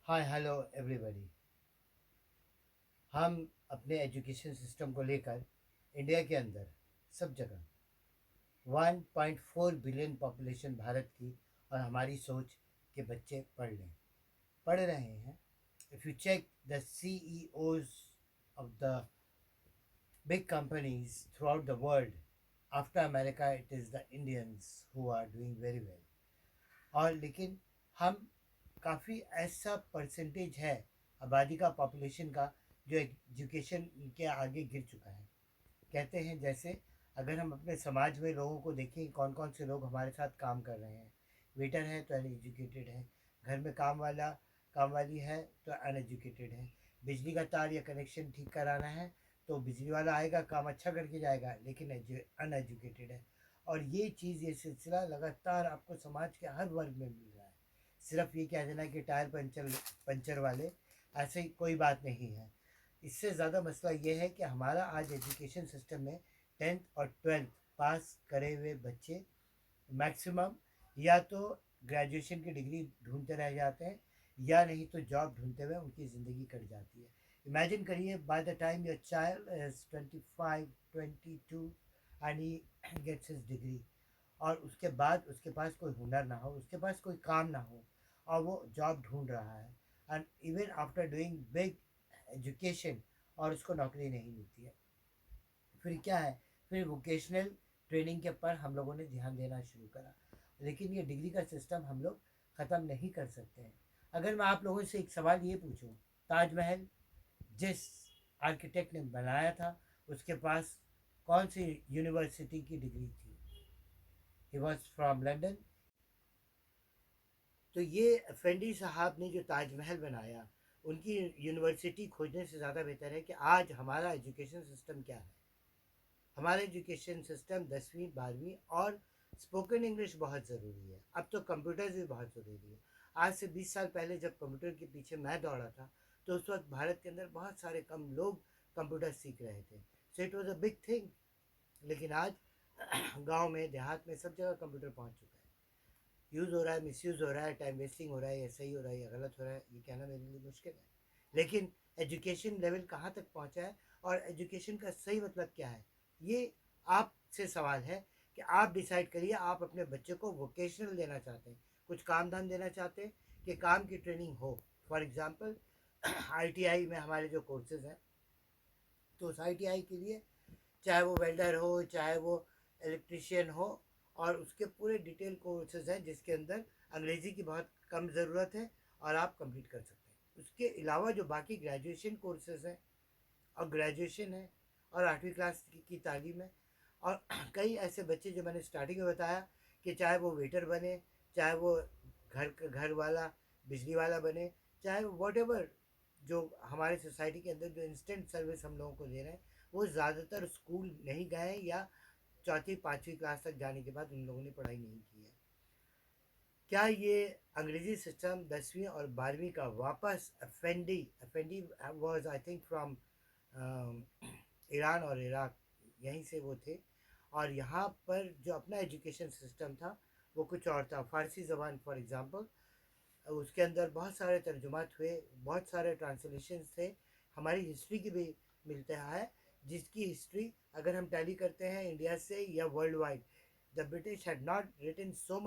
Hi hello everybody. हम अपने education system को लेकर इंडिया के अंदर सब जगह 1.4 बिलियन पॉपुलेशन भारत की और हमारी सोच के बच्चे पढ़ रहे हैं। If you check the CEOs of the big companies throughout the world, after America it is the Indians who are doing very well. और लेकिन हम काफ़ी ऐसा परसेंटेज है आबादी का, पॉपुलेशन का, जो एजुकेशन के आगे गिर चुका है। कहते हैं जैसे अगर हम अपने समाज में लोगों को देखें कौन कौन से लोग हमारे साथ काम कर रहे हैं। वेटर है तो अनएजुकेटेड है, घर में काम वाली है तो अनएजुकेटेड है, बिजली का तार या कनेक्शन ठीक कराना है तो बिजली वाला आएगा, काम अच्छा करके जाएगा, लेकिन अनएजुकेटेड है। और ये चीज़, ये सिलसिला लगातार आपको समाज के हर वर्ग में मिल रहा है। सिर्फ ये कह देना कि टायर पंचर वाले, ऐसे ही कोई बात नहीं है। इससे ज़्यादा मसला ये है कि हमारा आज एजुकेशन सिस्टम में 10th और 12th पास करे हुए बच्चे मैक्सिमम या तो ग्रेजुएशन की डिग्री ढूंढते रह जाते हैं, या नहीं तो जॉब ढूंढते हुए उनकी ज़िंदगी कट जाती है। इमेजिन करिए, by the time your child is 25 22 and he gets his degree, और उसके बाद उसके पास कोई हुनर ना हो, उसके पास कोई काम ना हो, और वो जॉब ढूंढ रहा है, and even after doing big education, और उसको नौकरी नहीं मिलती है। फिर क्या है, फिर वोकेशनल ट्रेनिंग के पर हम लोगों ने ध्यान देना शुरू करा। लेकिन ये डिग्री का सिस्टम हम लोग ख़त्म नहीं कर सकते हैं। अगर मैं आप लोगों से एक सवाल ये पूछूं, ताजमहल जिस आर्किटेक्ट ने बनाया था उसके पास कौन सी यूनिवर्सिटी की डिग्री थी? He was from London. तो ये अफेंडी साहब ने जो ताजमहल बनाया, उनकी यूनिवर्सिटी खोजने से ज़्यादा बेहतर है कि आज हमारा एजुकेशन सिस्टम क्या है। हमारा एजुकेशन सिस्टम 10वीं 12वीं और स्पोकन इंग्लिश बहुत ज़रूरी है। अब तो कंप्यूटर्स भी बहुत ज़रूरी है। आज से 20 साल पहले जब कंप्यूटर के पीछे मैं दौड़ा था, तो उस वक्त भारत के अंदर बहुत सारे कम लोग कंप्यूटर सीख रहे थे। So it was a big thing. लेकिन आज गांव में, देहात में, सब जगह कंप्यूटर पहुंच चुका है। यूज़ हो रहा है, मिसयूज़ हो रहा है, टाइम वेस्टिंग हो रहा है, या सही हो रहा है या गलत हो रहा है, ये कहना मेरे लिए मुश्किल है। लेकिन एजुकेशन लेवल कहाँ तक पहुँचा है, और एजुकेशन का सही मतलब क्या है, ये आपसे सवाल है कि आप डिसाइड करिए। आप अपने बच्चे को वोकेशनल देना चाहते हैं, कुछ काम धाम देना चाहते हैं कि काम की ट्रेनिंग हो। फॉर एग्ज़ाम्पल ITI में हमारे जो कोर्सेज हैं, तो उस ITI के लिए चाहे वो वेल्डर हो, चाहे वो इलेक्ट्रिशियन हो, और उसके पूरे डिटेल कोर्सेज हैं जिसके अंदर अंग्रेज़ी की बहुत कम ज़रूरत है, और आप कंप्लीट कर सकते हैं। उसके अलावा जो बाकी ग्रेजुएशन कोर्सेज हैं, और ग्रेजुएशन है, और 8वीं क्लास की तालीम है, और कई ऐसे बच्चे जो मैंने स्टार्टिंग में बताया कि चाहे वो वेटर बने, चाहे वो घर वाला, बिजली वाला बने, चाहे वो वॉट एवर, जो हमारे सोसाइटी के अंदर जो इंस्टेंट सर्विस हम लोगों को दे रहे हैं, वो ज़्यादातर स्कूल नहीं गए हैं, या चौथी 5वीं क्लास तक जाने के बाद उन लोगों ने पढ़ाई नहीं की है। क्या ये अंग्रेजी सिस्टम 10वीं और 12वीं का वापस Effendi was I think from Iran और इराक, यहीं से वो थे। और यहाँ पर जो अपना एजुकेशन सिस्टम था वो कुछ और था। फ़ारसी ज़बान फॉर एग्ज़ाम्पल, उसके अंदर बहुत सारे तर्जुमात हुए, बहुत सारे ट्रांसलेशंस थे। हमारी हिस्ट्री की भी मिलता है, जिसकी हिस्ट्री अगर हम टैली करते हैं इंडिया से या worldwide, the British had not written so much